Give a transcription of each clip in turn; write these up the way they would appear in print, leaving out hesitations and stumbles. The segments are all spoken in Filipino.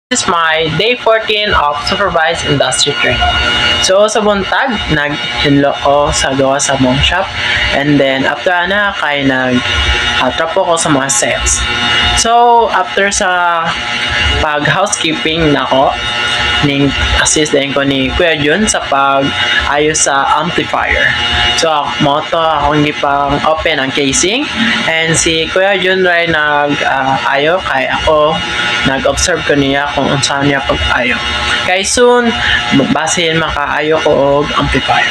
This is my day 14 of supervised industry training. So sa buntag, nag-hinlo ko sa gawa sa mong shop, and then after na kay trapo ko sa mga sales. So after sa pag housekeeping nako, ning assist din ko ni Kuya Jun sa pag-ayos sa amplifier. So mo to akong gipang open ang casing, and si Kuya Jun ray ayo kay ako nag-observe ko niya kung saan niya pag-ayo. Kay soon basin makaayo ko og amplifier.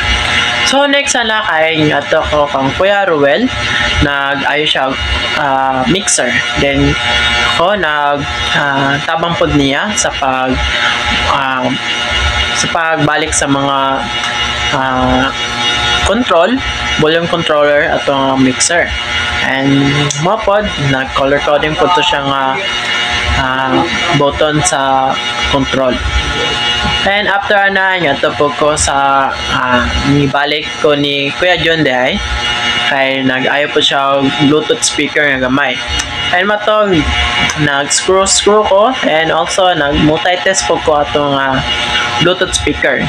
So next na kay ato ko kang Kuya Ruel, nag-ayo siya mixer. Then ako tabang pod niya sa pagbalik sa mga volume controller at mixer. And mapod nag-color coding po to siya button sa control. And after ito po ko sa nibalik ko ni Kuya John Day, kay nag-ayo po siya Bluetooth speaker nga gamay. And matong nag-screw ko, and also nag-multitest po ko atong Bluetooth speaker.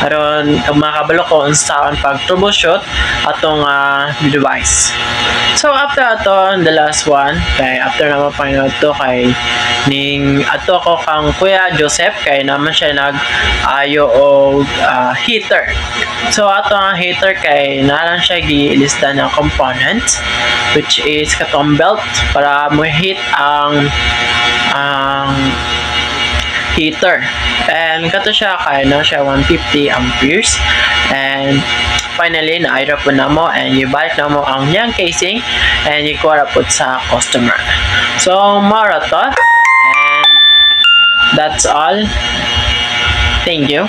Aron makabalo ko saan pag troubleshoot atong device. So after ato, the last one, kay after naman pang ito kay ning ato ko kang Kuya Joseph, kay naman siya nag-ayo og heater. So ato ang heater kay nalang siya gilista ng components, which is katong belt para mo heat ang heater. And kato siya kay siya 150 amperes. And finally na-aira po na mo, and ibalik na mo ang niyang casing, and ikuha po sa customer. So marathon, and that's all. Thank you.